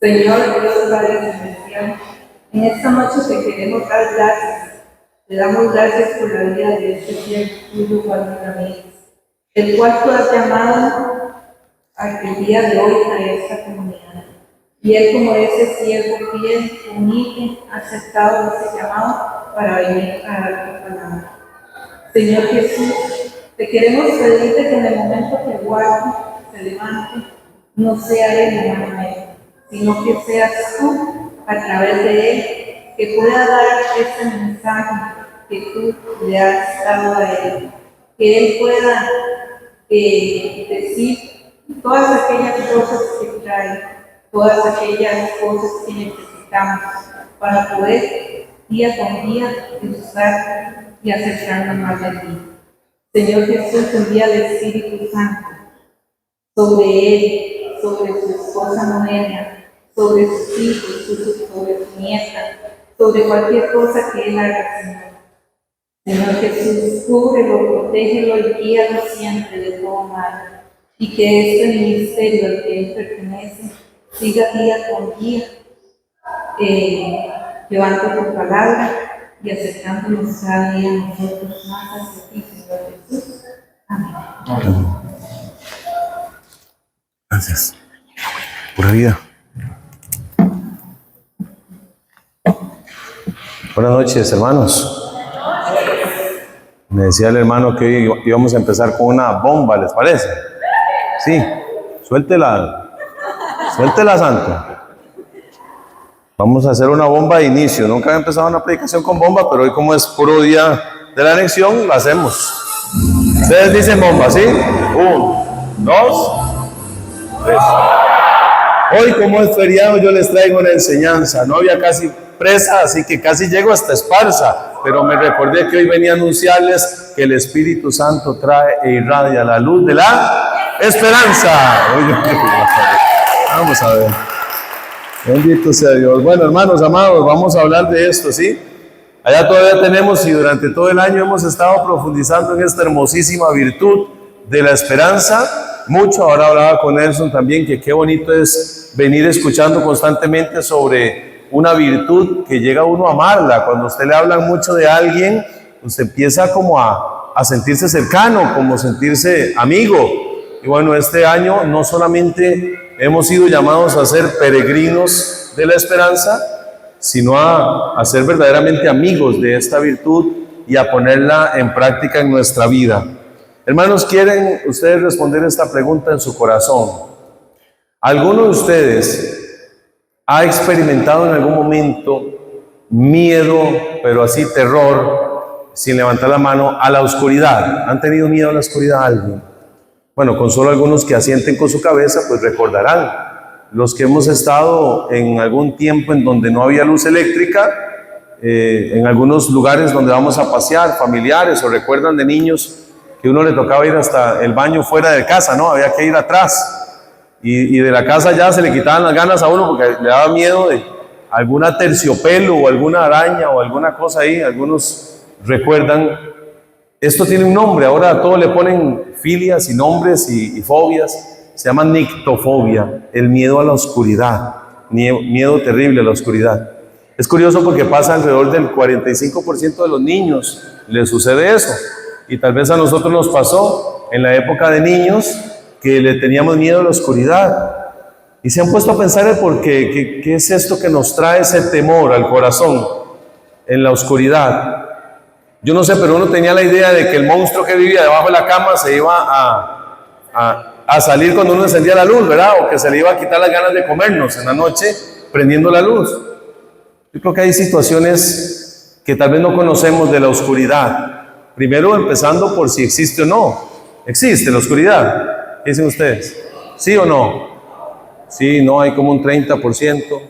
Señor Dios Padre Celestial, en esta noche te queremos dar gracias. Te damos gracias por la vida de este siervo tuyo, Juan Ramírez, el cual tú has llamado a que el día de hoy a esta comunidad. Y él, como ese siervo fiel, humilde, ha aceptado ese llamado para venir a dar tu palabra. Señor Jesús, te queremos pedirte que en el momento que guarde, se levante, no sea él, hermano, sino que seas tú, a través de él, que pueda dar este mensaje que tú le has dado a él, que él pueda decir todas aquellas cosas que trae, todas aquellas cosas que necesitamos para poder día con día disfrutar y acercarnos más de ti. Señor Jesús, envía el Espíritu Santo sobre él, sobre su esposa Noelia, sobre sus hijos, sobre su nieta, sobre cualquier cosa que él haga, Señor. Señor Jesús, cúbrelo, protégelo y guíalo siempre de todo mal. Y que este ministerio al que él pertenece siga día con día, llevando tu palabra y acercándonos cada día a nosotros más hacia ti, Señor Jesús. Amén. Amén. Gracias. Pura vida. Buenas noches, hermanos. Me decía el hermano que hoy íbamos a empezar con una bomba, ¿les parece? Sí, suéltela, santo. Vamos a hacer una bomba de inicio. Nunca había empezado una predicación con bomba, pero hoy, como es puro día de la lección, la hacemos. Ustedes dicen bomba, ¿sí? 1, 2, 3. Hoy, como es feriado, yo les traigo una enseñanza. No había casi presa, así que casi llego hasta Esparza, pero me recordé que hoy venía a anunciarles que el Espíritu Santo trae e irradia la luz de la esperanza. Vamos a ver. Bendito sea Dios. Bueno, hermanos amados, vamos a hablar de esto, ¿sí? Allá todavía tenemos, y durante todo el año hemos estado profundizando en esta hermosísima virtud de la esperanza. Mucho, ahora hablaba con Nelson también, que qué bonito es venir escuchando constantemente sobre una virtud que llega uno a amarla. Cuando usted le habla mucho de alguien, usted empieza como a sentirse cercano, como sentirse amigo. Y bueno, este año no solamente hemos sido llamados a ser peregrinos de la esperanza, sino a ser verdaderamente amigos de esta virtud y a ponerla en práctica en nuestra vida. Hermanos, ¿quieren ustedes responder esta pregunta en su corazón? ¿Alguno de ustedes ha experimentado en algún momento miedo, pero así terror, sin levantar la mano, a la oscuridad? ¿Han tenido miedo a la oscuridad alguien? Bueno, con solo algunos que asienten con su cabeza, pues recordarán. Los que hemos estado en algún tiempo en donde no había luz eléctrica, en algunos lugares donde vamos a pasear, familiares, o recuerdan de niños que uno le tocaba ir hasta el baño fuera de casa, ¿no? Había que ir atrás. Y de la casa ya se le quitaban las ganas a uno porque le daba miedo de alguna terciopelo o alguna araña o alguna cosa ahí. Algunos recuerdan. Esto tiene un nombre, ahora a todo le ponen filias y nombres y fobias. Se llama nictofobia, el miedo a la oscuridad, miedo terrible a la oscuridad. Es curioso porque pasa alrededor del 45% de los niños, les sucede eso. Y tal vez a nosotros nos pasó en la época de niños que le teníamos miedo a la oscuridad. Y se han puesto a pensar el por qué, qué es esto que nos trae ese temor al corazón en la oscuridad. Yo no sé, pero uno tenía la idea de que el monstruo que vivía debajo de la cama se iba a salir cuando uno encendía la luz, ¿verdad? O que se le iba a quitar las ganas de comernos en la noche prendiendo la luz. Yo creo que hay situaciones que tal vez no conocemos de la oscuridad. Primero, empezando por si existe o no. ¿Existe la oscuridad? ¿Qué dicen ustedes? ¿Sí o no? Sí, no, hay como un 30%,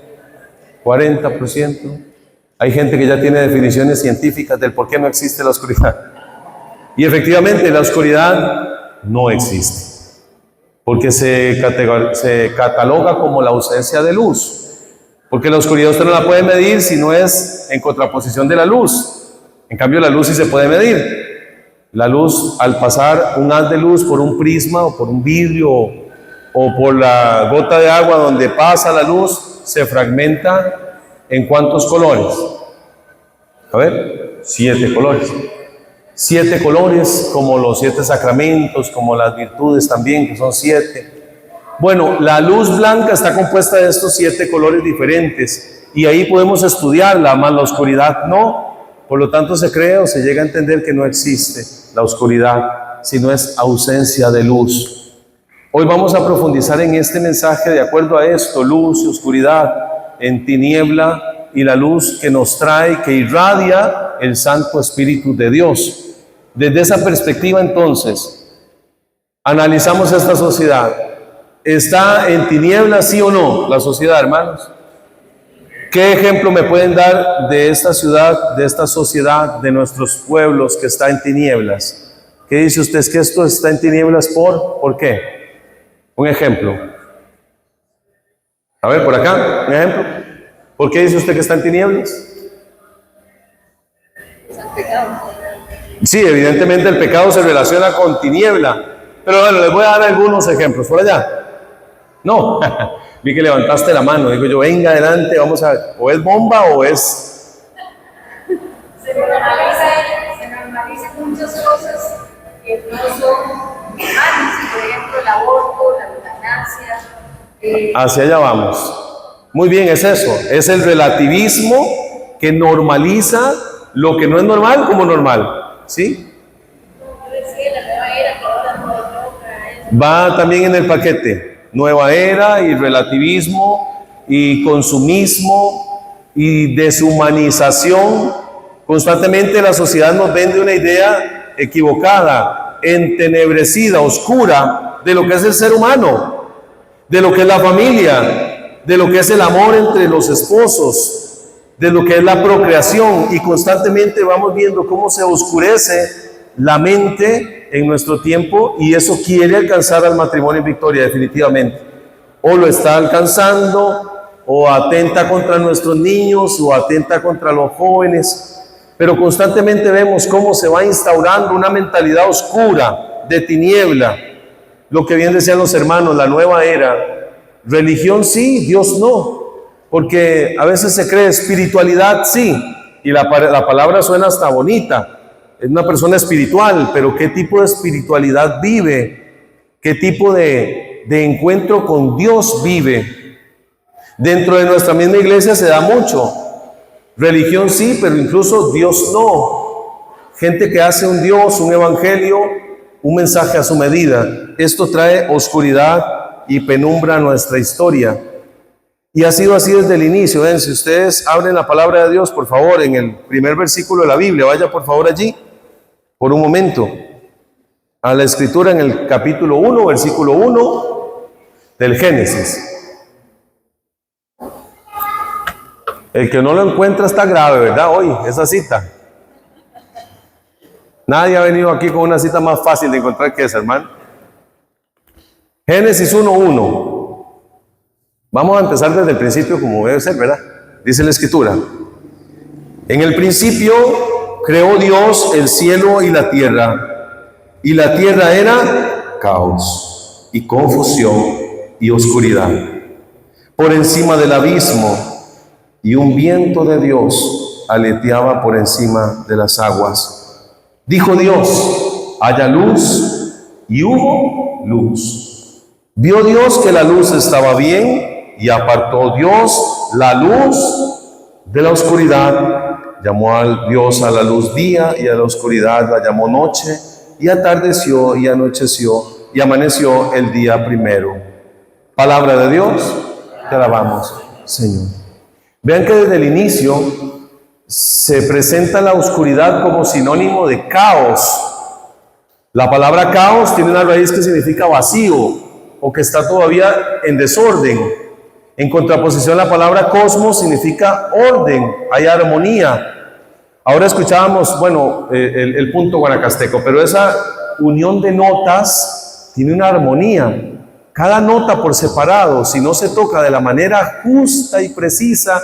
40%. Hay gente que ya tiene definiciones científicas del por qué no existe la oscuridad. Y efectivamente, la oscuridad no existe. Porque se cataloga como la ausencia de luz. Porque la oscuridad usted no la puede medir si no es en contraposición de la luz. En cambio, la luz sí se puede medir. La luz, al pasar un haz de luz por un prisma o por un vidrio o por la gota de agua donde pasa la luz, se fragmenta en ¿cuántos colores? A ver, 7 colores. 7 colores, como los 7 sacramentos, como las virtudes también, que son 7. Bueno, la luz blanca está compuesta de estos 7 colores diferentes y ahí podemos estudiarla, más la oscuridad no. Por lo tanto, se cree o se llega a entender que no existe la oscuridad, sino es ausencia de luz. Hoy vamos a profundizar en este mensaje de acuerdo a esto, luz y oscuridad, en tiniebla y la luz que nos trae, que irradia el Santo Espíritu de Dios. Desde esa perspectiva, entonces, analizamos esta sociedad. ¿Está en tinieblas, sí o no, la sociedad, hermanos? ¿Qué ejemplo me pueden dar de esta ciudad, de esta sociedad, de nuestros pueblos que está en tinieblas? ¿Qué dice usted? ¿Es que esto está en tinieblas por qué? Un ejemplo. A ver, por acá, un ejemplo. ¿Por qué dice usted que está en tinieblas? Sí, evidentemente el pecado se relaciona con tiniebla. Pero bueno, les voy a dar algunos ejemplos. ¿Por allá? No. Vi que levantaste la mano. Digo yo, venga adelante, vamos a ver. ¿O es bomba o es...? Se normalizan muchas cosas que no son humanas. Por ejemplo, el aborto, la eutanasia. Hacia allá vamos. Muy bien, es eso. Es el relativismo que normaliza lo que no es normal como normal. ¿Sí? Va también en el paquete. Nueva era y relativismo y consumismo y deshumanización. Constantemente la sociedad nos vende una idea equivocada, entenebrecida, oscura de lo que es el ser humano, de lo que es la familia, de lo que es el amor entre los esposos, de lo que es la procreación, y constantemente vamos viendo cómo se oscurece la mente en nuestro tiempo, y eso quiere alcanzar al matrimonio en victoria definitivamente. O lo está alcanzando, o atenta contra nuestros niños, o atenta contra los jóvenes, pero constantemente vemos cómo se va instaurando una mentalidad oscura, de tiniebla, lo que bien decían los hermanos, la nueva era. Religión sí, Dios no, porque a veces se cree espiritualidad sí, y la palabra suena hasta bonita. Es una persona espiritual, pero ¿qué tipo de espiritualidad vive? ¿Qué tipo de encuentro con Dios vive? Dentro de nuestra misma iglesia se da mucho. Religión sí, pero incluso Dios no. Gente que hace un Dios, un evangelio, un mensaje a su medida. Esto trae oscuridad y penumbra a nuestra historia. Y ha sido así desde el inicio. ¿Ven? Si ustedes abren la palabra de Dios, por favor, en el primer versículo de la Biblia, vaya por favor allí. Por un momento, a la escritura en el capítulo 1, versículo 1 del Génesis. El que no lo encuentra está grave, ¿verdad? Hoy, esa cita. Nadie ha venido aquí con una cita más fácil de encontrar que esa, hermano. Génesis 1:1. Vamos a empezar desde el principio como debe ser, ¿verdad? Dice la escritura. En el principio creó Dios el cielo y la tierra era caos y confusión y oscuridad por encima del abismo, y un viento de Dios aleteaba por encima de las aguas. Dijo Dios, haya luz, y hubo luz. Vio Dios que la luz estaba bien, y apartó Dios la luz de la oscuridad. Llamó a Dios a la luz día, y a la oscuridad la llamó noche, y atardeció y anocheció y amaneció el día primero. Palabra de Dios, te alabamos, Señor. Vean que desde el inicio se presenta la oscuridad como sinónimo de caos. La palabra caos tiene una raíz que significa vacío o que está todavía en desorden. En contraposición, la palabra cosmos significa orden, hay armonía. Ahora escuchábamos, bueno, el punto guanacasteco, pero esa unión de notas tiene una armonía. Cada nota por separado, si no se toca de la manera justa y precisa,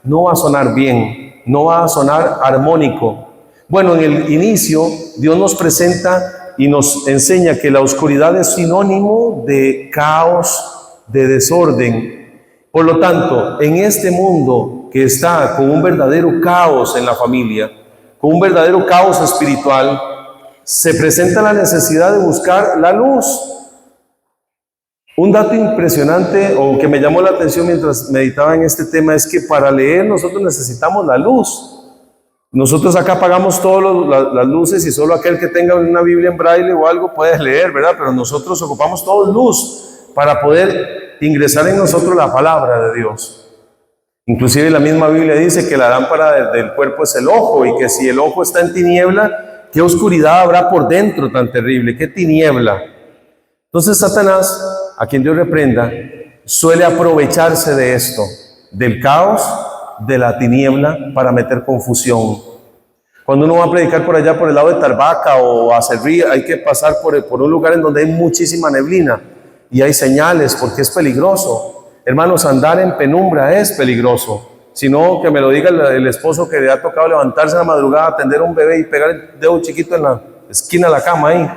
no va a sonar bien, no va a sonar armónico. Bueno, en el inicio, Dios nos presenta y nos enseña que la oscuridad es sinónimo de caos, de desorden. Por lo tanto, en este mundo que está con un verdadero caos en la familia, con un verdadero caos espiritual, se presenta la necesidad de buscar la luz. Un dato impresionante o que me llamó la atención mientras meditaba en este tema es que para leer nosotros necesitamos la luz. Nosotros acá apagamos todas las luces y solo aquel que tenga una Biblia en braille o algo puede leer, ¿verdad? Pero nosotros ocupamos todos luz para poder ingresar en nosotros la palabra de Dios. Inclusive la misma Biblia dice que la lámpara del cuerpo es el ojo y que si el ojo está en tiniebla, ¿qué oscuridad habrá por dentro tan terrible? ¿Qué tiniebla? Entonces Satanás, a quien Dios reprenda, suele aprovecharse de esto, del caos, de la tiniebla, para meter confusión. Cuando uno va a predicar por allá por el lado de Tarbaca o a Cerrí, hay que pasar por un lugar en donde hay muchísima neblina y hay señales porque es peligroso. Hermanos, andar en penumbra es peligroso. Si no, que me lo diga el esposo que le ha tocado levantarse a la madrugada, atender a un bebé y pegar el dedo chiquito en la esquina de la cama ahí.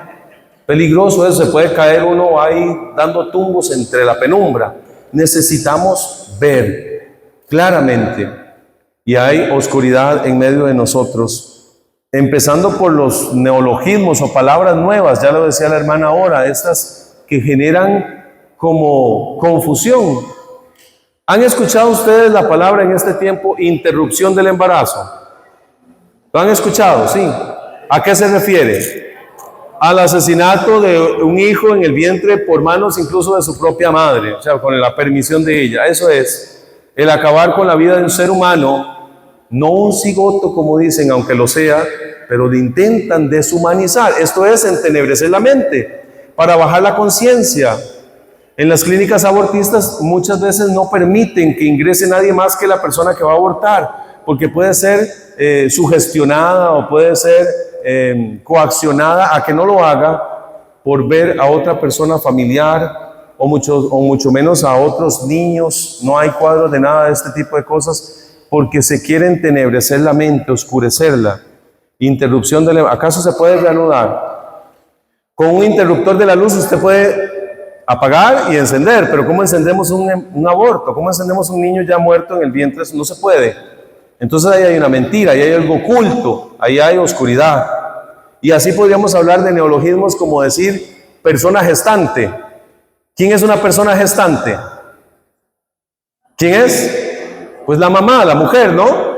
Peligroso eso, se puede caer uno ahí dando tumbos entre la penumbra. Necesitamos ver claramente y hay oscuridad en medio de nosotros. Empezando por los neologismos o palabras nuevas, ya lo decía la hermana ahora, estas que generan como confusión. ¿Han escuchado ustedes la palabra en este tiempo interrupción del embarazo? ¿Lo han escuchado? Sí. ¿A qué se refiere? Al asesinato de un hijo en el vientre por manos incluso de su propia madre, o sea, con la permisión de ella. Eso es el acabar con la vida de un ser humano, no un cigoto como dicen, aunque lo sea, pero lo intentan deshumanizar. Esto es entenebrecer la mente para bajar la conciencia. En las clínicas abortistas muchas veces no permiten que ingrese nadie más que la persona que va a abortar, porque puede ser sugestionada o puede ser coaccionada a que no lo haga por ver a otra persona familiar o mucho menos a otros niños. No hay cuadros de nada de este tipo de cosas porque se quiere entenebrecer la mente, oscurecerla. Interrupción de ¿acaso se puede reanudar? Con un interruptor de la luz usted puede apagar y encender, pero ¿cómo encendemos un aborto? ¿Cómo encendemos un niño ya muerto en el vientre? Eso no se puede. Entonces ahí hay una mentira, ahí hay algo oculto, ahí hay oscuridad. Y así podríamos hablar de neologismos como decir persona gestante. ¿Quién es una persona gestante? ¿Quién es? Pues la mamá, la mujer, ¿no?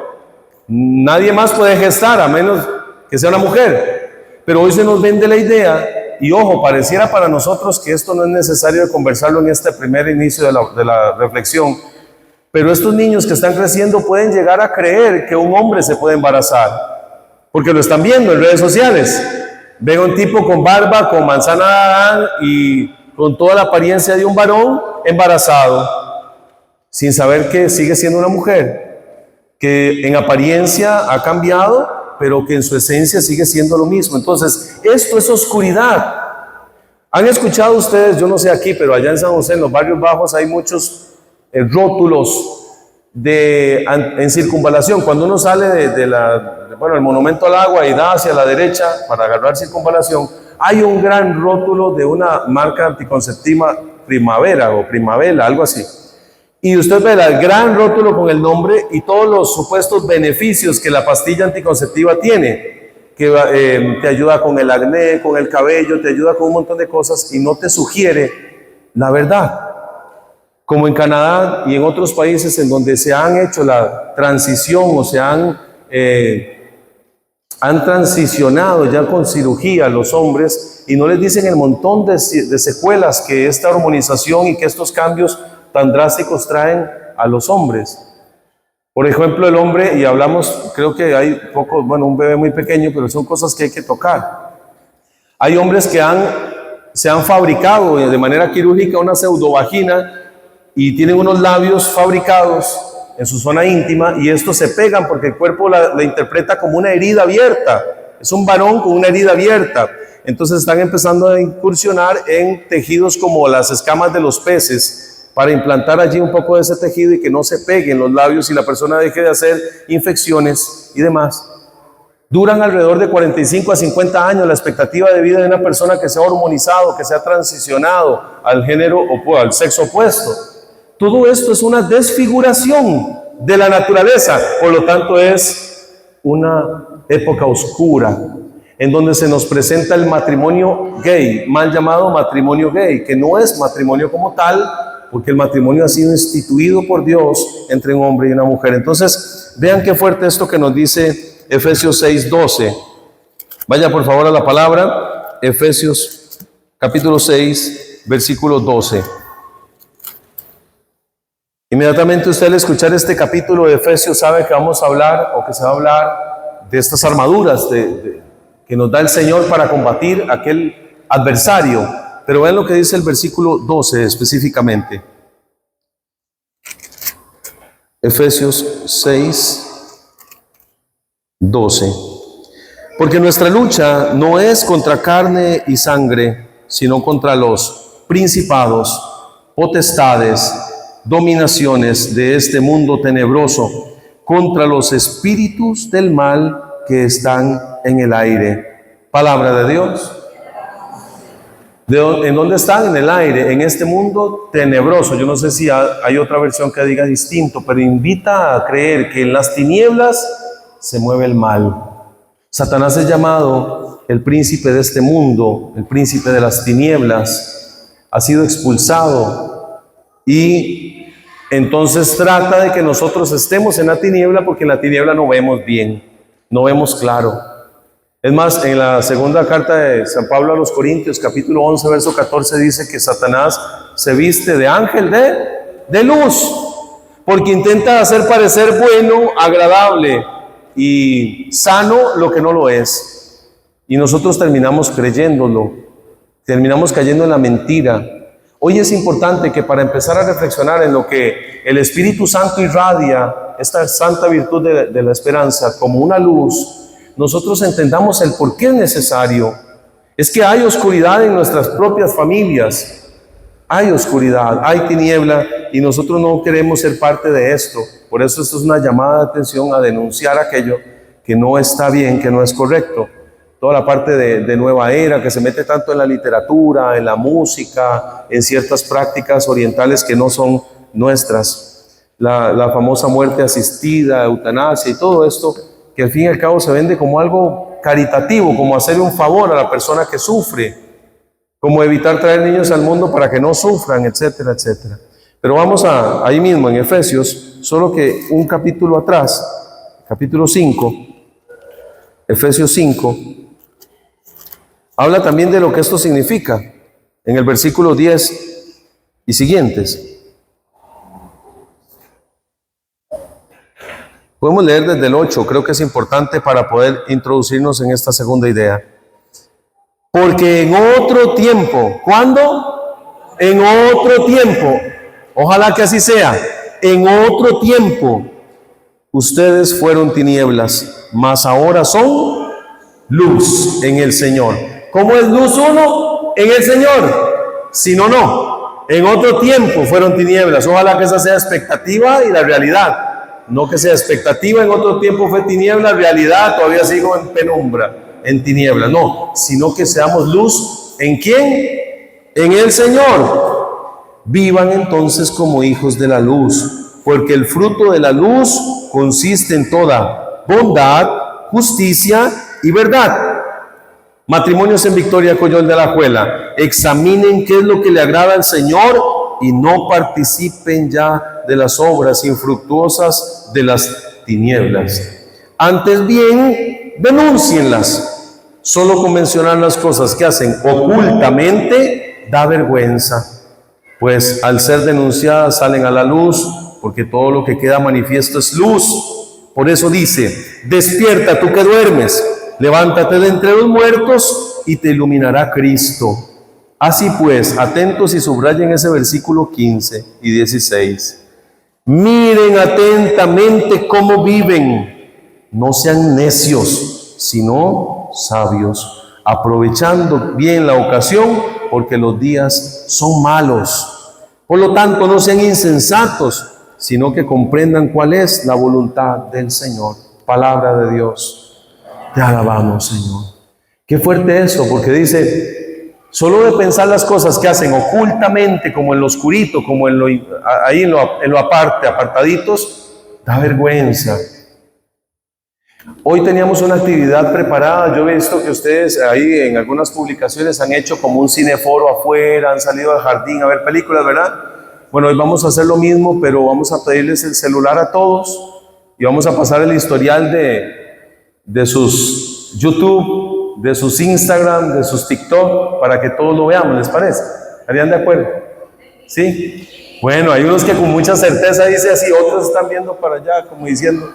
Nadie más puede gestar a menos que sea una mujer. Pero hoy se nos vende la idea. Y ojo, pareciera para nosotros que esto no es necesario conversarlo en este primer inicio de la reflexión, pero estos niños que están creciendo pueden llegar a creer que un hombre se puede embarazar, porque lo están viendo en redes sociales. Ven a un tipo con barba, con manzana y con toda la apariencia de un varón embarazado, sin saber que sigue siendo una mujer, que en apariencia ha cambiado, pero que en su esencia sigue siendo lo mismo. Entonces, esto es oscuridad. ¿Han escuchado ustedes, yo no sé aquí, pero allá en San José, en los barrios bajos, hay muchos rótulos en circunvalación? Cuando uno sale el monumento al agua y da hacia la derecha para agarrar circunvalación, hay un gran rótulo de una marca anticonceptiva Primavera o Primavera, algo así. Y usted ve el gran rótulo con el nombre y todos los supuestos beneficios que la pastilla anticonceptiva tiene, que te ayuda con el acné, con el cabello, te ayuda con un montón de cosas y no te sugiere la verdad. Como en Canadá y en otros países en donde se han hecho la transición o se han transicionado ya con cirugía los hombres y no les dicen el montón de secuelas que esta hormonización y que estos cambios tan drásticos traen a los hombres. Por ejemplo, el hombre, y hablamos, creo que hay un bebé muy pequeño, pero son cosas que hay que tocar. Hay hombres que se han fabricado de manera quirúrgica una pseudovagina y tienen unos labios fabricados en su zona íntima y estos se pegan porque el cuerpo la interpreta como una herida abierta. Es un varón con una herida abierta. Entonces están empezando a incursionar en tejidos como las escamas de los peces, para implantar allí un poco de ese tejido y que no se peguen los labios y la persona deje de hacer infecciones y demás. Duran alrededor de 45 a 50 años la expectativa de vida de una persona que se ha hormonizado, que se ha transicionado al género o al sexo opuesto. Todo esto es una desfiguración de la naturaleza, por lo tanto es una época oscura en donde se nos presenta el matrimonio gay, mal llamado matrimonio gay, que no es matrimonio como tal, porque el matrimonio ha sido instituido por Dios entre un hombre y una mujer. Entonces, vean qué fuerte esto que nos dice Efesios 6:12. Vaya por favor a la palabra, Efesios capítulo 6, versículo 12. Inmediatamente usted al escuchar este capítulo de Efesios sabe que vamos a hablar, o que se va a hablar, de estas armaduras que nos da el Señor para combatir aquel adversario. Pero vean lo que dice el versículo 12 específicamente. Efesios 6, 12. Porque nuestra lucha no es contra carne y sangre, sino contra los principados, potestades, dominaciones de este mundo tenebroso, contra los espíritus del mal que están en el aire. Palabra de Dios. ¿En dónde están? En el aire, en este mundo tenebroso. Yo no sé si hay otra versión que diga distinto, pero invita a creer que en las tinieblas se mueve el mal. Satanás es llamado el príncipe de este mundo, el príncipe de las tinieblas. Ha sido expulsado y entonces trata de que nosotros estemos en la tiniebla, porque en la tiniebla no vemos bien, no vemos claro. Es más, en la segunda carta de San Pablo a los Corintios, capítulo 11, verso 14, dice que Satanás se viste de ángel de luz, porque intenta hacer parecer bueno, agradable y sano lo que no lo es. Y nosotros terminamos creyéndolo, terminamos cayendo en la mentira. Hoy es importante que, para empezar a reflexionar en lo que el Espíritu Santo irradia, esta santa virtud de la esperanza como una luz, nosotros entendamos el por qué es necesario. Es que hay oscuridad en nuestras propias familias, hay oscuridad, hay tiniebla, y nosotros no queremos ser parte de esto. Por eso esto es una llamada de atención a denunciar aquello que no está bien, que no es correcto. Toda la parte de nueva era que se mete tanto en la literatura, en la música, en ciertas prácticas orientales que no son nuestras. La famosa muerte asistida, eutanasia y todo esto, que al fin y al cabo se vende como algo caritativo, como hacer un favor a la persona que sufre, como evitar traer niños al mundo para que no sufran, etcétera, etcétera. Pero vamos ahí mismo en Efesios, solo que un capítulo atrás, capítulo 5, Efesios 5, habla también de lo que esto significa, en el versículo 10 y siguientes. Podemos leer desde el 8, creo que es importante para poder introducirnos en esta segunda idea. Porque en otro tiempo, ¿cuándo? En otro tiempo, ojalá que así sea, en otro tiempo, ustedes fueron tinieblas, mas ahora son luz en el Señor. ¿Cómo es luz uno? En el Señor. Si no, no. En otro tiempo fueron tinieblas. Ojalá que esa sea expectativa y la realidad. No que sea expectativa, en otro tiempo fue tiniebla, realidad, todavía sigo en penumbra, en tiniebla. No, sino que seamos luz. ¿En quién? En el Señor. Vivan entonces como hijos de la luz, porque el fruto de la luz consiste en toda bondad, justicia y verdad. Matrimonios en Victoria Coyol de Alajuela, examinen qué es lo que le agrada al Señor y no participen ya de las obras infructuosas de las tinieblas. Antes bien, denúncienlas. Solo con mencionar las cosas que hacen ocultamente da vergüenza, pues al ser denunciadas salen a la luz, porque todo lo que queda manifiesto es luz. Por eso dice: despierta tú que duermes, levántate de entre los muertos y te iluminará Cristo. Así pues, atentos y subrayen ese versículo 15 y 16. Miren atentamente cómo viven, no sean necios, sino sabios, aprovechando bien la ocasión, porque los días son malos. Por lo tanto, no sean insensatos, sino que comprendan cuál es la voluntad del Señor. Palabra de Dios. Te alabamos, Señor. Qué fuerte esto, porque dice, solo de pensar las cosas que hacen ocultamente, como en lo oscurito, como ahí en lo aparte, apartaditos, da vergüenza. Hoy teníamos una actividad preparada. Yo he visto que ustedes ahí en algunas publicaciones han hecho como un cineforo afuera, han salido al jardín a ver películas, ¿verdad? Bueno, hoy vamos a hacer lo mismo, pero vamos a pedirles el celular a todos y vamos a pasar el historial de sus YouTube, de sus Instagram, de sus TikTok, para que todos lo veamos, ¿les parece? ¿Estarían de acuerdo? ¿Sí? Bueno, hay unos que con mucha certeza dicen así, otros están viendo para allá como diciendo,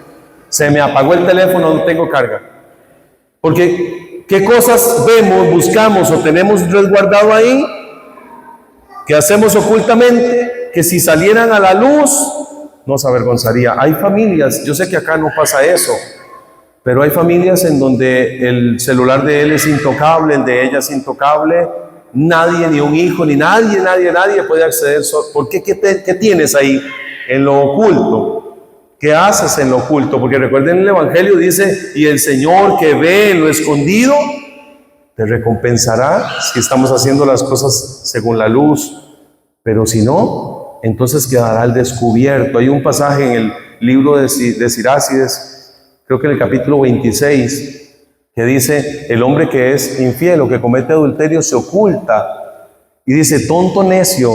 se me apagó el teléfono, no tengo carga. Porque, ¿qué cosas vemos, buscamos o tenemos resguardado ahí que hacemos ocultamente, que si salieran a la luz nos avergonzaría? Hay familias, yo sé que acá no pasa eso, pero hay familias en donde el celular de él es intocable, el de ella es intocable, nadie, ni un hijo, ni nadie puede acceder. ¿Por qué? ¿Qué tienes ahí en lo oculto? ¿Qué haces en lo oculto? Porque recuerden, el Evangelio dice, y el Señor que ve en lo escondido, te recompensará si estamos haciendo las cosas según la luz. Pero si no, entonces quedará al descubierto. Hay un pasaje en el libro de Sirácides, creo que en el capítulo 26, que dice, el hombre que es infiel o que comete adulterio se oculta. Y dice, tonto necio,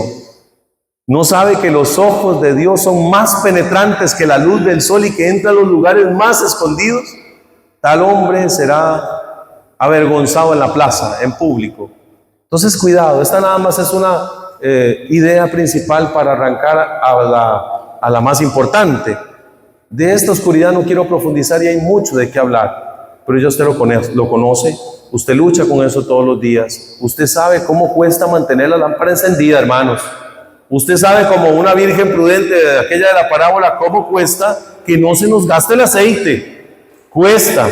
¿no sabe que los ojos de Dios son más penetrantes que la luz del sol y que entra a los lugares más escondidos? Tal hombre será avergonzado en la plaza, en público. Entonces, cuidado, esta nada más es una idea principal para arrancar a la más importante. De esta oscuridad no quiero profundizar y hay mucho de qué hablar, pero ya usted lo conoce, usted lucha con eso todos los días, usted sabe cómo cuesta mantener la lámpara encendida, hermanos. Usted sabe, como una virgen prudente de aquella de la parábola, cómo cuesta que no se nos gaste el aceite. Cuesta.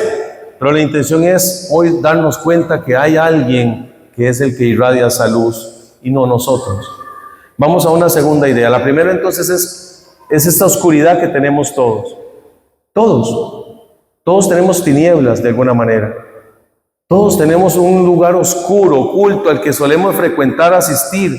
Pero la intención es hoy darnos cuenta que hay alguien que es el que irradia esa luz y no nosotros. Vamos a una segunda idea. La primera entonces es esta oscuridad que tenemos todos. Todos tenemos tinieblas de alguna manera. Todos tenemos un lugar oscuro, oculto, al que solemos frecuentar, asistir.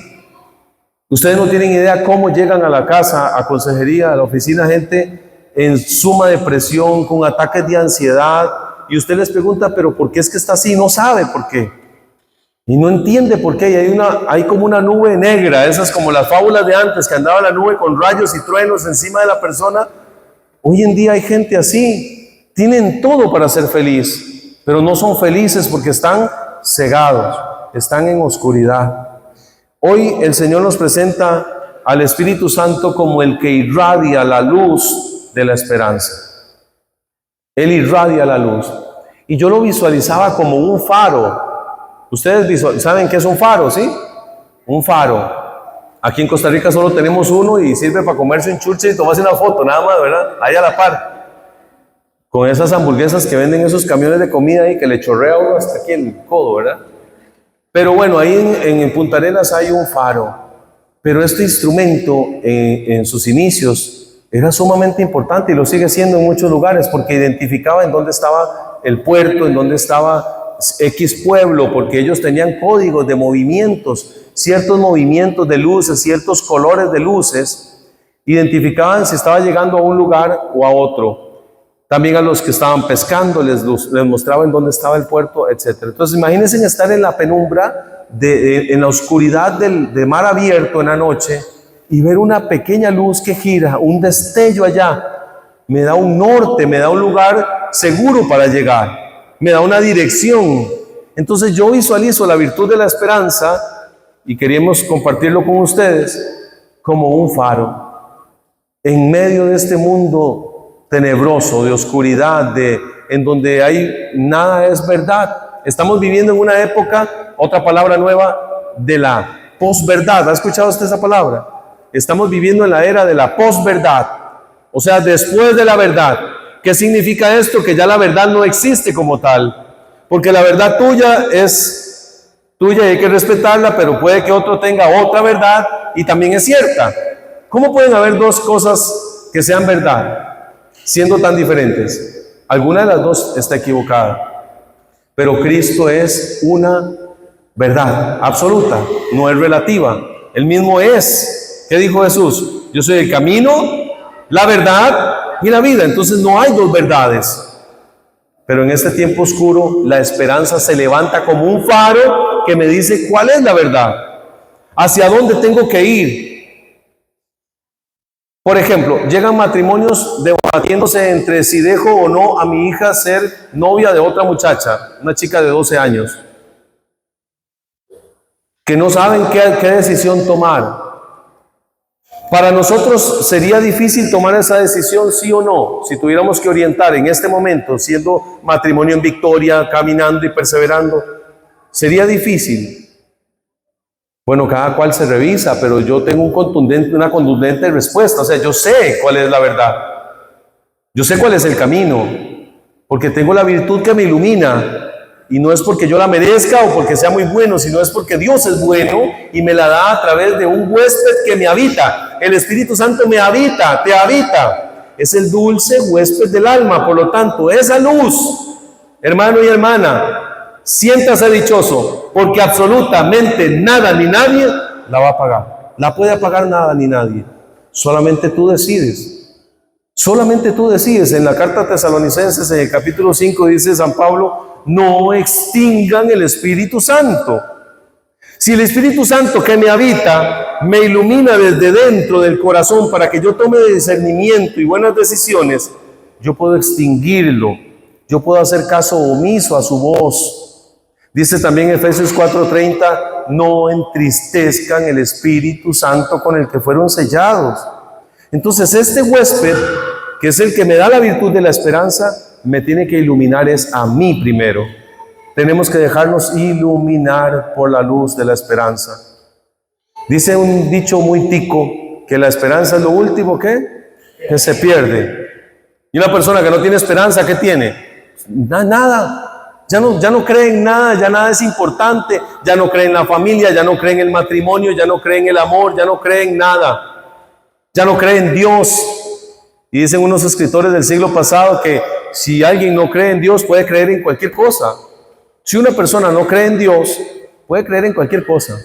Ustedes no tienen idea cómo llegan a la casa, a consejería, a la oficina, gente en suma depresión, con ataques de ansiedad, y usted les pregunta, pero ¿por qué es que está así? No sabe por qué. Y no entiende por qué. Y hay como una nube negra, esas como las fábulas de antes, que andaba la nube con rayos y truenos encima de la persona. Hoy en día hay gente así. Tienen todo para ser feliz, pero no son felices porque están cegados, están en oscuridad. Hoy el Señor nos presenta al Espíritu Santo como el que irradia la luz de la esperanza. Él irradia la luz. Y yo lo visualizaba como un faro. Ustedes saben qué es un faro, ¿sí? Un faro. Aquí en Costa Rica solo tenemos uno y sirve para comerse un chuche y tomarse una foto, nada más, ¿verdad? Ahí a la par. Con esas hamburguesas que venden esos camiones de comida ahí que le chorrea uno hasta aquí en el codo, ¿verdad? Pero bueno, ahí en Punta Arenas hay un faro. Pero este instrumento en sus inicios era sumamente importante y lo sigue siendo en muchos lugares porque identificaba en dónde estaba el puerto, en dónde estaba X pueblo, porque ellos tenían códigos de movimientos, ciertos movimientos de luces, ciertos colores de luces, identificaban si estaba llegando a un lugar o a otro. También a los que estaban pescando les mostraban dónde estaba el puerto, etc. Entonces imagínense estar en la penumbra, en la oscuridad de mar abierto en la noche y ver una pequeña luz que gira, un destello allá. Me da un norte, me da un lugar seguro para llegar, me da una dirección. Entonces yo visualizo la virtud de la esperanza y queríamos compartirlo con ustedes como un faro en medio de este mundo tenebroso, de oscuridad, en donde nada es verdad. Estamos viviendo en una época, otra palabra nueva, de la posverdad. ¿Ha escuchado usted esa palabra? Estamos viviendo en la era de la posverdad, o sea, después de la verdad. ¿Qué significa esto? Que ya la verdad no existe como tal, porque la verdad tuya es tuya y hay que respetarla, pero puede que otro tenga otra verdad y también es cierta. ¿Cómo pueden haber dos cosas que sean verdad, siendo tan diferentes? Alguna de las dos está equivocada. pero Cristo es una verdad absoluta, no es relativa. Él mismo es. ¿Qué dijo Jesús? Yo soy el camino, la verdad y la vida. Entonces no hay dos verdades. Pero en este tiempo oscuro, la esperanza se levanta como un faro que me dice cuál es la verdad, hacia dónde tengo que ir. Por ejemplo, llegan matrimonios debatiéndose entre si dejo o no a mi hija ser novia de otra muchacha, una chica de 12 años, que no saben qué decisión tomar. Para nosotros sería difícil tomar esa decisión, sí o no, si tuviéramos que orientar en este momento, siendo matrimonio en victoria, caminando y perseverando. Sería difícil. Bueno, cada cual se revisa, pero yo tengo una contundente respuesta. O sea, yo sé cuál es la verdad. Yo sé cuál es el camino, porque tengo la virtud que me ilumina. Y no es porque yo la merezca o porque sea muy bueno, sino es porque Dios es bueno y me la da a través de un huésped que me habita. El Espíritu Santo me habita, te habita. Es el dulce huésped del alma. Por lo tanto, esa luz, hermano y hermana, siéntase dichoso, porque absolutamente nada ni nadie la va a apagar. La puede apagar nada ni nadie. Solamente tú decides. Solamente tú decides. En la carta a Tesalonicenses, en el capítulo 5, dice San Pablo: no extingan el Espíritu Santo. Si el Espíritu Santo que me habita me ilumina desde dentro del corazón para que yo tome discernimiento y buenas decisiones, yo puedo extinguirlo. Yo puedo hacer caso omiso a su voz. Dice también Efesios 4:30, no entristezcan el Espíritu Santo con el que fueron sellados. Entonces este huésped, que es el que me da la virtud de la esperanza, me tiene que iluminar es a mí primero. Tenemos que dejarnos iluminar por la luz de la esperanza. Dice un dicho muy tico que la esperanza es lo último que se pierde. Y una persona que no tiene esperanza, ¿qué tiene? Nada. Ya no cree en nada, ya nada es importante, ya no cree en la familia, ya no cree en el matrimonio, ya no cree en el amor, ya no cree en nada, ya no cree en Dios. Y dicen unos escritores del siglo pasado que si alguien no cree en Dios, puede creer en cualquier cosa. Si una persona no cree en Dios, puede creer en cualquier cosa.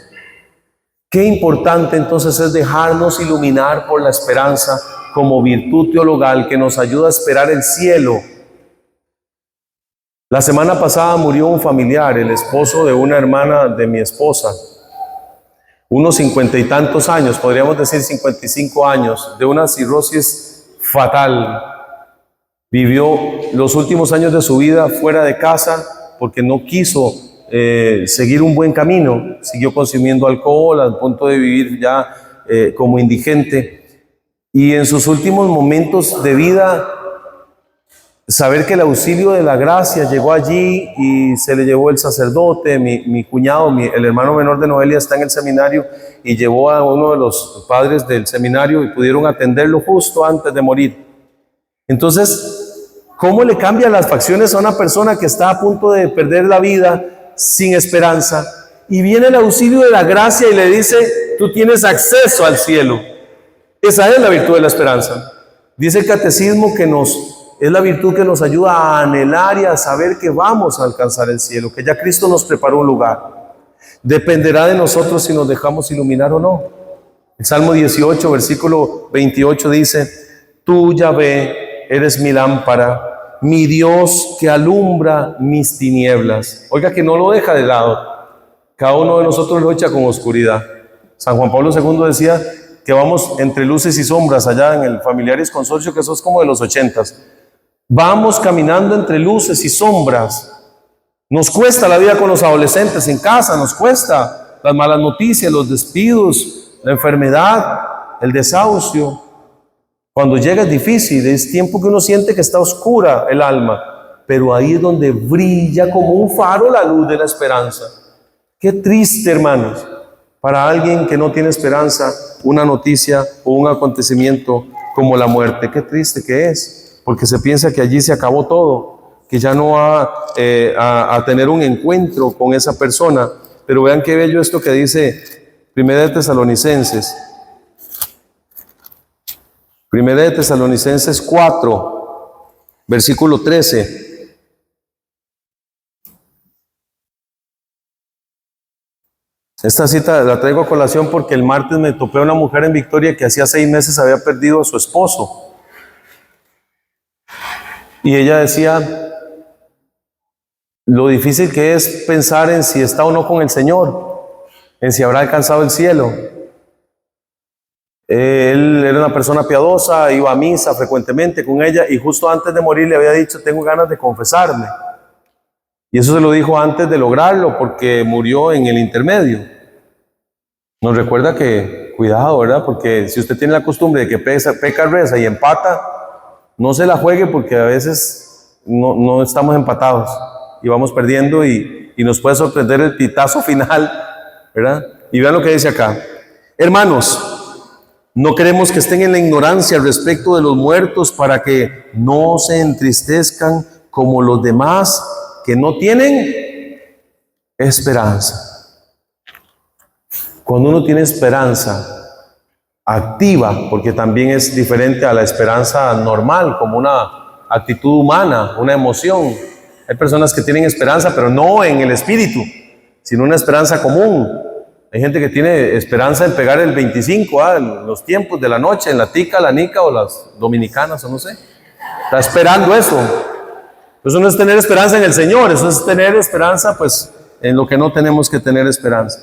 Qué importante entonces es dejarnos iluminar por la esperanza como virtud teologal que nos ayuda a esperar el cielo. La semana pasada murió un familiar, el esposo de una hermana de mi esposa. Unos 50 y tantos años, podríamos decir 55 años, de una cirrosis fatal. Vivió los últimos años de su vida fuera de casa porque no quiso seguir un buen camino. Siguió consumiendo alcohol al punto de vivir ya como indigente. Y en sus últimos momentos de vida, saber que el auxilio de la gracia llegó allí y se le llevó el sacerdote, mi cuñado, el hermano menor de Noelia está en el seminario y llevó a uno de los padres del seminario y pudieron atenderlo justo antes de morir. Entonces, ¿cómo le cambia las facciones a una persona que está a punto de perder la vida sin esperanza? Y viene el auxilio de la gracia y le dice, tú tienes acceso al cielo. Esa es la virtud de la esperanza. Dice el catecismo que es la virtud que nos ayuda a anhelar y a saber que vamos a alcanzar el cielo, que ya Cristo nos preparó un lugar. Dependerá de nosotros si nos dejamos iluminar o no. El Salmo 18, versículo 28 dice, tú, Yahvé, eres mi lámpara, mi Dios que alumbra mis tinieblas. Oiga, que no lo deja de lado. Cada uno de nosotros lo echa con oscuridad. San Juan Pablo II decía que vamos entre luces y sombras allá en el Familiares Consorcio, que eso es como de los 80s. Vamos caminando entre luces y sombras. Nos cuesta la vida con los adolescentes en casa, nos cuesta las malas noticias, los despidos, la enfermedad, el desahucio. Cuando llega es difícil, es tiempo que uno siente que está oscura el alma, pero ahí es donde brilla como un faro la luz de la esperanza. Qué triste, hermanos, para alguien que no tiene esperanza, una noticia o un acontecimiento como la muerte. Qué triste que es, porque se piensa que allí se acabó todo, que ya no va a tener un encuentro con esa persona. Pero vean qué bello esto que dice Primera de Tesalonicenses. Primera de Tesalonicenses 4, versículo 13. Esta cita la traigo a colación porque el martes me topé a una mujer en Victoria que hacía 6 meses había perdido a su esposo. Y ella decía lo difícil que es pensar en si está o no con el Señor, en si habrá alcanzado el cielo. Él era una persona piadosa, iba a misa frecuentemente con ella y justo antes de morir le había dicho, tengo ganas de confesarme. Y eso se lo dijo antes de lograrlo porque murió en el intermedio. Nos recuerda que, cuidado, ¿verdad? Porque si usted tiene la costumbre de que peca, reza y empata, no se la juegue porque a veces no estamos empatados y vamos perdiendo y nos puede sorprender el pitazo final, ¿verdad? Y vean lo que dice acá. Hermanos, no queremos que estén en la ignorancia respecto de los muertos para que no se entristezcan como los demás que no tienen esperanza. Cuando uno tiene esperanza activa, porque también es diferente a la esperanza normal, como una actitud humana, una emoción. Hay personas que tienen esperanza, pero no en el espíritu, sino una esperanza común. Hay gente que tiene esperanza en pegar el 25, en los tiempos de la noche, en la tica, la nica o las dominicanas, o no sé. Está esperando eso. Eso no es tener esperanza en el Señor, eso es tener esperanza pues en lo que no tenemos que tener esperanza.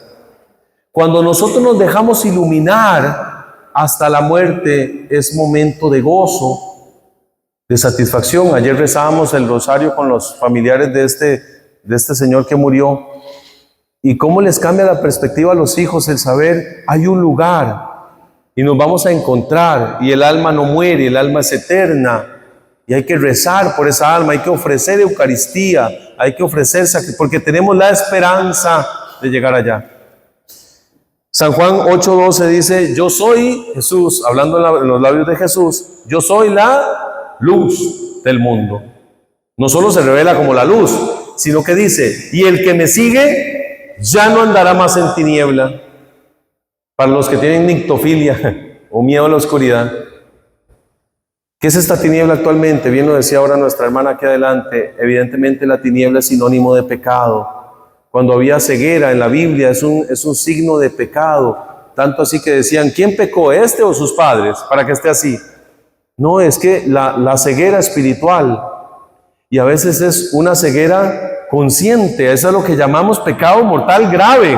Cuando nosotros nos dejamos iluminar hasta la muerte es momento de gozo, de satisfacción. Ayer rezábamos el rosario con los familiares de este señor que murió y cómo les cambia la perspectiva a los hijos el saber hay un lugar y nos vamos a encontrar y el alma no muere, el alma es eterna. Y hay que rezar por esa alma, hay que ofrecer Eucaristía, hay que ofrecer sacrificio, porque tenemos la esperanza de llegar allá. San Juan 8:12 dice, yo soy Jesús, hablando en los labios de Jesús, yo soy la luz del mundo. No solo se revela como la luz, sino que dice, y el que me sigue ya no andará más en tiniebla. Para los que tienen nictofilia o miedo a la oscuridad. ¿Qué es esta tiniebla actualmente? Bien lo decía ahora nuestra hermana aquí adelante. Evidentemente la tiniebla es sinónimo de pecado. Cuando había ceguera en la Biblia es un signo de pecado. Tanto así que decían, ¿quién pecó, este o sus padres, para que esté así? No, es que la ceguera espiritual, y a veces es una ceguera consciente, eso es lo que llamamos pecado mortal grave.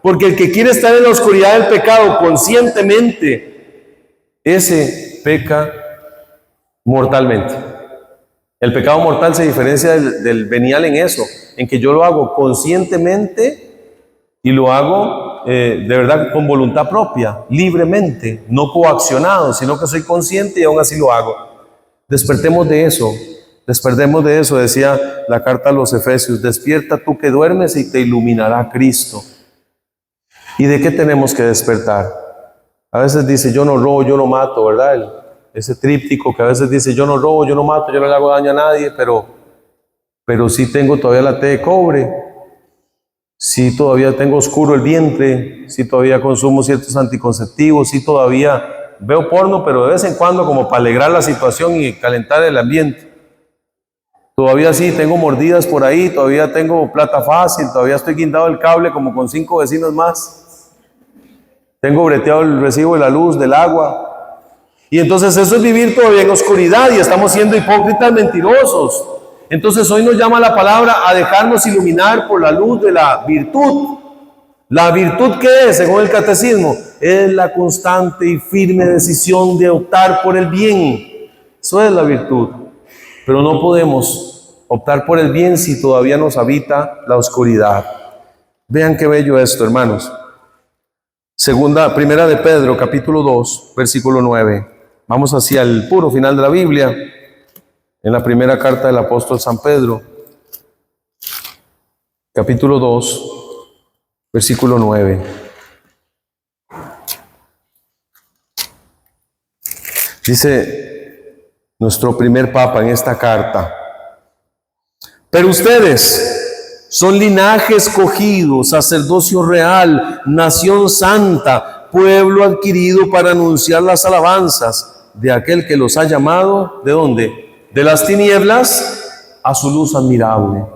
Porque el que quiere estar en la oscuridad del pecado conscientemente, ese peca mortalmente. El pecado mortal se diferencia del venial en eso, en que yo lo hago conscientemente y lo hago de verdad con voluntad propia, libremente, no coaccionado, sino que soy consciente y aún así lo hago. Despertemos de eso, decía la carta a los Efesios, despierta tú que duermes y te iluminará Cristo. ¿Y de qué tenemos que despertar? A veces dice, yo no robo, yo no mato, ¿verdad? Ese tríptico que a veces dice, yo no robo, yo no mato, yo no le hago daño a nadie, pero sí tengo todavía la T de cobre, sí todavía tengo oscuro el vientre, sí todavía consumo ciertos anticonceptivos, sí todavía veo porno, pero de vez en cuando como para alegrar la situación y calentar el ambiente. Todavía sí tengo mordidas por ahí, todavía tengo plata fácil, todavía estoy guindado el cable como con 5 vecinos más. Tengo breteado el recibo de la luz, del agua. Y entonces eso es vivir todavía en oscuridad y estamos siendo hipócritas, mentirosos. Entonces hoy nos llama la palabra a dejarnos iluminar por la luz de la virtud. ¿La virtud qué es? Según el catecismo, es la constante y firme decisión de optar por el bien. Eso es la virtud. Pero no podemos optar por el bien si todavía nos habita la oscuridad. Vean qué bello esto, hermanos. Primera de Pedro, capítulo 2, versículo 9. Vamos hacia el puro final de la Biblia, en la primera carta del apóstol San Pedro, capítulo 2, versículo 9. Dice nuestro primer papa en esta carta, pero ustedes son linaje escogido, sacerdocio real, nación santa, pueblo adquirido para anunciar las alabanzas de aquel que los ha llamado, ¿de dónde? De las tinieblas a su luz admirable.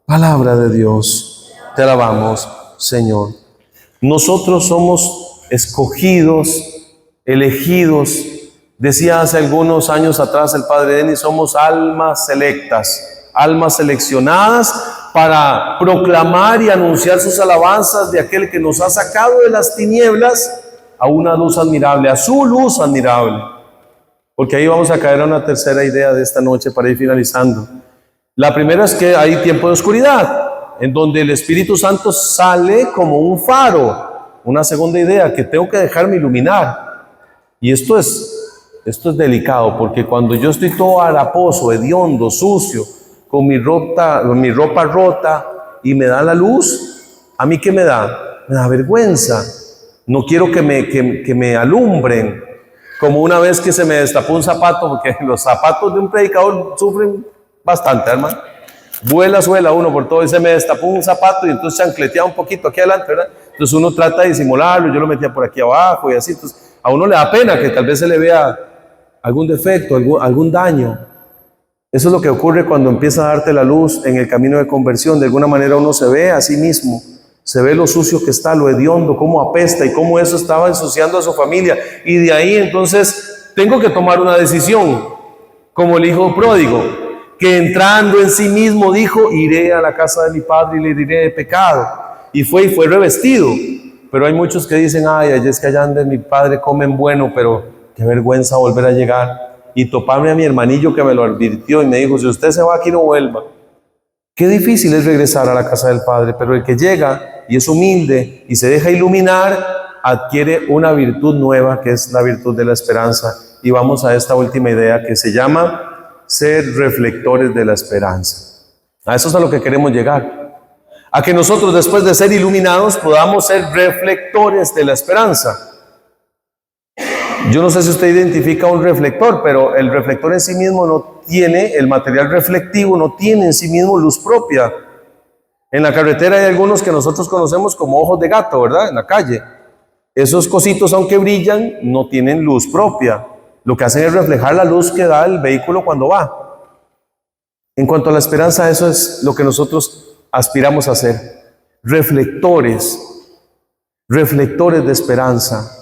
Palabra de Dios, te alabamos, Señor. Nosotros somos escogidos, elegidos. Decía hace algunos años atrás el padre Denis, somos almas selectas, almas seleccionadas para proclamar y anunciar sus alabanzas de aquel que nos ha sacado de las tinieblas a una luz admirable, a su luz admirable. Porque ahí vamos a caer a una tercera idea de esta noche para ir finalizando. La primera es que hay tiempo de oscuridad, en donde el Espíritu Santo sale como un faro. Una segunda idea, que tengo que dejarme iluminar. Y esto es delicado, porque cuando yo estoy todo haraposo, hediondo, sucio, con mi ropa rota y me da la luz, ¿a mí qué me da? Me da vergüenza. No quiero que me alumbren. Como una vez que se me destapó un zapato, porque los zapatos de un predicador sufren bastante, hermano. Suela uno por todo, y se me destapó un zapato y entonces chancleteaba un poquito aquí adelante, ¿verdad? Entonces uno trata de disimularlo, yo lo metía por aquí abajo y así. Entonces a uno le da pena que tal vez se le vea algún defecto, algún daño. Eso es lo que ocurre cuando empieza a darte la luz en el camino de conversión. De alguna manera uno se ve a sí mismo, se ve lo sucio que está, lo hediondo, cómo apesta y cómo eso estaba ensuciando a su familia. Y de ahí entonces tengo que tomar una decisión, como el hijo pródigo, que entrando en sí mismo dijo, iré a la casa de mi padre y le diré de pecado. Y fue revestido. Pero hay muchos que dicen, ay, es que allá donde mi padre comen bueno, pero qué vergüenza volver a llegar y toparme a mi hermanillo que me lo advirtió y me dijo, si usted se va aquí no vuelva. Qué difícil es regresar a la casa del Padre, pero el que llega y es humilde y se deja iluminar, adquiere una virtud nueva, que es la virtud de la esperanza. Y vamos a esta última idea que se llama ser reflectores de la esperanza. A eso es a lo que queremos llegar. A que nosotros, después de ser iluminados, podamos ser reflectores de la esperanza. Yo no sé si usted identifica un reflector, pero el reflector en sí mismo no tiene, el material reflectivo no tiene en sí mismo luz propia. En la carretera hay algunos que nosotros conocemos como ojos de gato, ¿verdad? En la calle. Esos cositos, aunque brillan, no tienen luz propia. Lo que hacen es reflejar la luz que da el vehículo cuando va. En cuanto a la esperanza, eso es lo que nosotros aspiramos a hacer. Reflectores de esperanza.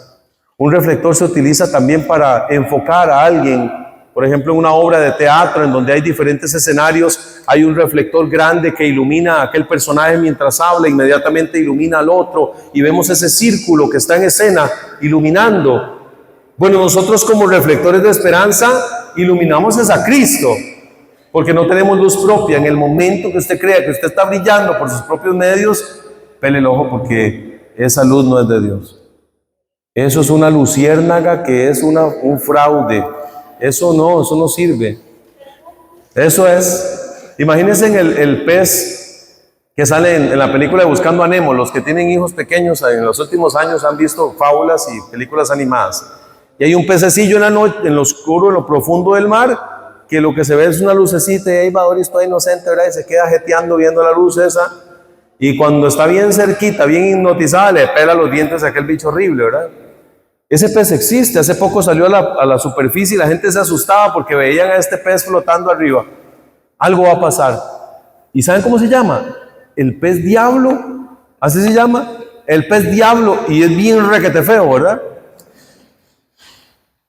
Un reflector se utiliza también para enfocar a alguien. Por ejemplo, en una obra de teatro en donde hay diferentes escenarios, hay un reflector grande que ilumina a aquel personaje mientras habla, inmediatamente ilumina al otro y vemos ese círculo que está en escena iluminando. Bueno, nosotros como reflectores de esperanza iluminamos a Cristo, porque no tenemos luz propia. En el momento que usted crea que usted está brillando por sus propios medios, pele el ojo, porque esa luz no es de Dios. Eso es una luciérnaga que es un fraude. Eso no sirve. Eso es, imagínense en el pez que sale en la película de Buscando a Nemo. Los que tienen hijos pequeños en los últimos años han visto fábulas y películas animadas. Y hay un pececillo en la noche, en lo oscuro, en lo profundo del mar, que lo que se ve es una lucecita y ahí va Doris toda inocente, ¿verdad? Y se queda jeteando viendo la luz esa. Y cuando está bien cerquita, bien hipnotizada, le pela los dientes a aquel bicho horrible, ¿verdad? Ese pez existe. Hace poco salió a la superficie y la gente se asustaba porque veían a este pez flotando arriba. Algo va a pasar. ¿Y saben cómo se llama? El pez diablo. Así se llama. El pez diablo. Y es bien requete feo, ¿verdad?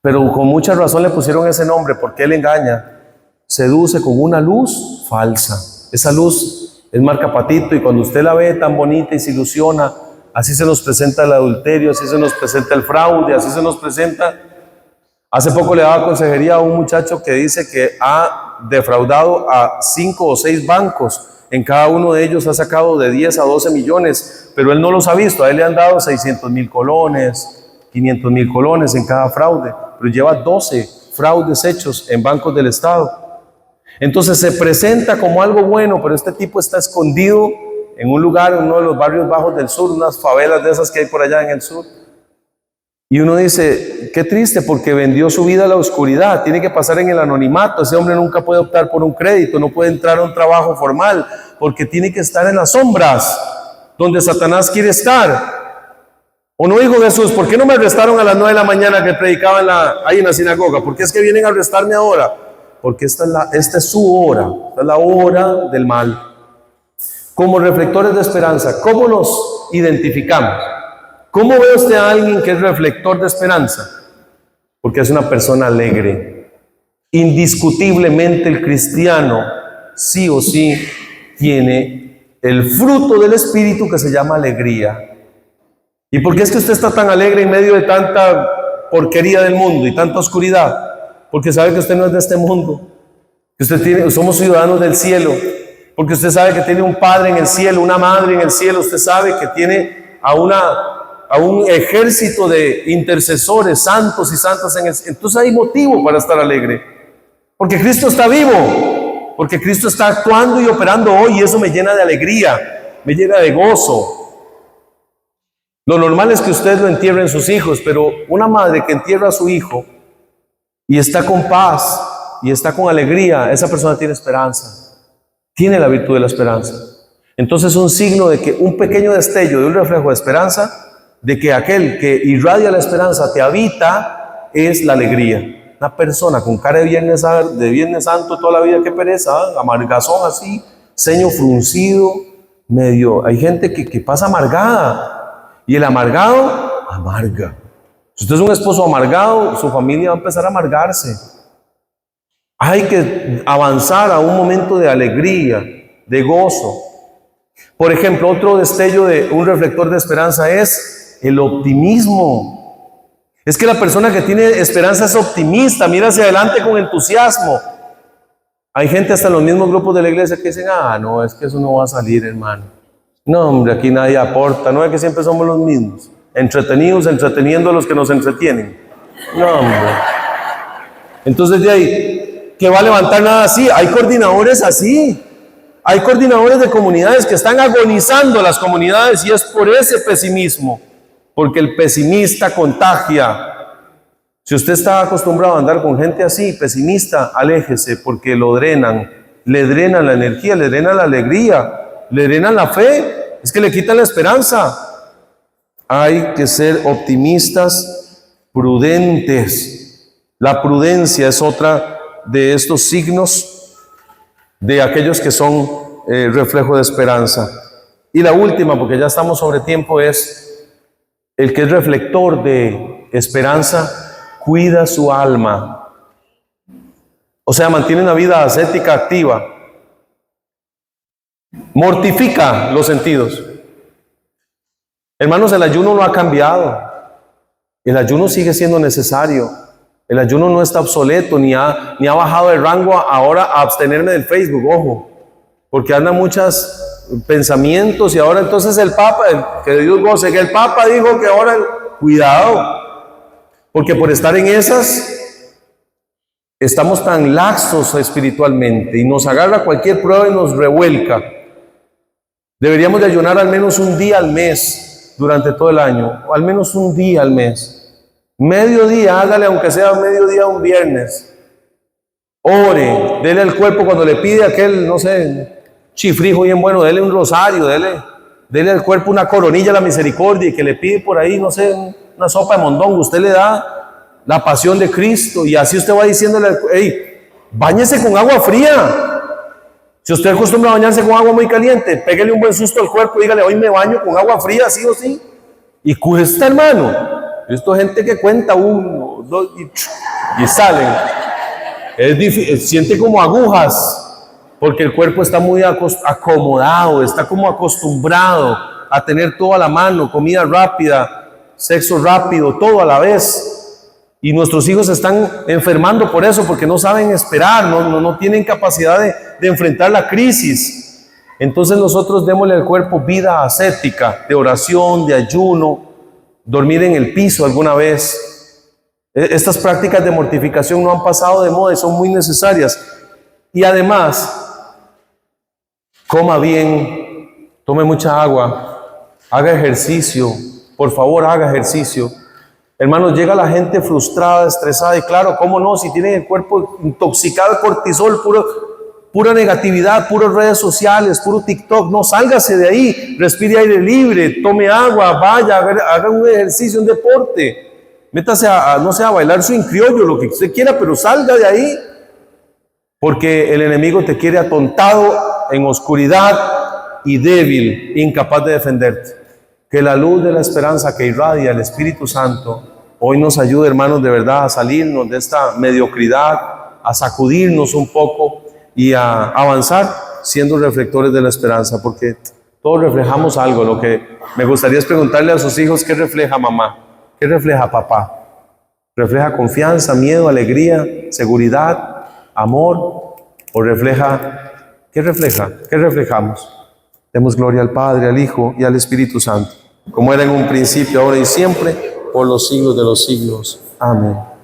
Pero con mucha razón le pusieron ese nombre porque él engaña. Seduce con una luz falsa. Esa luz es marca patito y cuando usted la ve tan bonita y se ilusiona, así se nos presenta el adulterio, así se nos presenta el fraude, así se nos presenta. Hace poco le daba consejería a un muchacho que dice que ha defraudado a 5 o 6 bancos. En cada uno de ellos ha sacado de 10 a 12 millones, pero él no los ha visto. A él le han dado 600,000 colones, 500,000 colones en cada fraude, pero lleva 12 fraudes hechos en bancos del Estado. Entonces se presenta como algo bueno, pero este tipo está escondido en un lugar, en uno de los barrios bajos del sur, unas favelas de esas que hay por allá en el sur. Y uno dice, qué triste, porque vendió su vida a la oscuridad, tiene que pasar en el anonimato. Ese hombre nunca puede optar por un crédito, no puede entrar a un trabajo formal, porque tiene que estar en las sombras, donde Satanás quiere estar. ¿O no dijo Jesús, por qué no me arrestaron a las 9 de la mañana que predicaba ahí en la sinagoga? ¿Por qué es que vienen a arrestarme ahora? Porque esta es su hora, esta es la hora del mal. Como reflectores de esperanza, ¿cómo nos identificamos? ¿Cómo ve usted a alguien que es reflector de esperanza? Porque es una persona alegre. Indiscutiblemente el cristiano sí o sí tiene el fruto del Espíritu que se llama alegría. ¿Y por qué es que usted está tan alegre en medio de tanta porquería del mundo y tanta oscuridad? Porque sabe que usted no es de este mundo, que somos ciudadanos del cielo, porque usted sabe que tiene un padre en el cielo, una madre en el cielo, usted sabe que tiene a un ejército de intercesores santos y santas en el cielo. Entonces hay motivo para estar alegre, porque Cristo está vivo, porque Cristo está actuando y operando hoy, y eso me llena de alegría, me llena de gozo. Lo normal es que ustedes lo entierren sus hijos, pero una madre que entierra a su hijo y está con paz y está con alegría, esa persona tiene esperanza, tiene la virtud de la esperanza. Entonces es un signo de que un pequeño destello de un reflejo de esperanza, de que aquel que irradia la esperanza te habita, es la alegría. Una persona con cara de Viernes Santo toda la vida, qué pereza, amargazón así, ceño fruncido, medio. Hay gente que pasa amargada. Y el amargado, amarga. Si usted es un esposo amargado, su familia va a empezar a amargarse. Hay que avanzar a un momento de alegría, de gozo. Por ejemplo, otro destello de un reflector de esperanza es el optimismo. Es que la persona que tiene esperanza es optimista, mira hacia adelante con entusiasmo. Hay gente hasta en los mismos grupos de la iglesia que dicen, no, es que eso no va a salir, hermano. No, hombre, aquí nadie aporta. No es que siempre somos los mismos. Entretenidos, entreteniendo a los que nos entretienen. No, hombre. Entonces de ahí, ¿qué va a levantar nada así? Hay coordinadores así. Hay coordinadores de comunidades que están agonizando las comunidades, y es por ese pesimismo. Porque el pesimista contagia. Si usted está acostumbrado a andar con gente así, pesimista, aléjese, porque lo drenan. Le drenan la energía, le drenan la alegría, le drenan la fe, es que le quitan la esperanza. Hay que ser optimistas, prudentes. La prudencia es otra de estos signos de aquellos que son reflejo de esperanza. Y la última, porque ya estamos sobre tiempo, es el que es reflector de esperanza, cuida su alma. O sea, mantiene una vida ascética activa. Mortifica los sentidos. Hermanos, el ayuno no ha cambiado. El ayuno sigue siendo necesario. El ayuno no está obsoleto, ni ha bajado de rango ahora a abstenerme del Facebook, ojo. Porque andan muchos pensamientos, y ahora entonces el Papa, que Dios goce, que el Papa dijo que ahora, cuidado. Porque por estar en esas, estamos tan laxos espiritualmente, y nos agarra cualquier prueba y nos revuelca. Deberíamos de ayunar al menos un día al mes durante todo el año, o al menos un día al mes. Mediodía, hágale aunque sea mediodía un viernes. Ore, dele al cuerpo cuando le pide aquel, no sé, chifrijo bien bueno, dele un rosario, dele al cuerpo una coronilla a la misericordia, y que le pide por ahí, no sé, una sopa de mondongo, usted le da la pasión de Cristo, y así usted va diciéndole, hey, báñese con agua fría. Si usted acostumbra a bañarse con agua muy caliente, pégale un buen susto al cuerpo y dígale, hoy me baño con agua fría, sí o sí. Y cuesta, hermano. He visto gente que cuenta 1, 2 y salen. Es difícil, siente como agujas, porque el cuerpo está muy acomodado, está como acostumbrado a tener todo a la mano, comida rápida, sexo rápido, todo a la vez. Y nuestros hijos se están enfermando por eso, porque no saben esperar, no tienen capacidad de enfrentar la crisis. Entonces nosotros démosle al cuerpo vida ascética, de oración, de ayuno, dormir en el piso alguna vez. Estas prácticas de mortificación no han pasado de moda y son muy necesarias. Y además, coma bien, tome mucha agua, haga ejercicio, por favor haga ejercicio. Hermanos, llega la gente frustrada, estresada, y claro, ¿cómo no? Si tienen el cuerpo intoxicado de cortisol, pura negatividad, puras redes sociales, puro TikTok, no, sálgase de ahí, respire aire libre, tome agua, vaya, haga un ejercicio, un deporte, métase a bailar swing criollo, lo que usted quiera, pero salga de ahí, porque el enemigo te quiere atontado, en oscuridad y débil, incapaz de defenderte. Que la luz de la esperanza que irradia el Espíritu Santo hoy nos ayude, hermanos, de verdad a salirnos de esta mediocridad, a sacudirnos un poco y a avanzar siendo reflectores de la esperanza, porque todos reflejamos algo. Lo que me gustaría es preguntarle a sus hijos: ¿qué refleja mamá? ¿Qué refleja papá? ¿Refleja confianza, miedo, alegría, seguridad, amor? ¿O refleja, qué refleja? ¿Qué reflejamos? Demos gloria al Padre, al Hijo y al Espíritu Santo, como era en un principio, ahora y siempre, por los siglos de los siglos. Amén.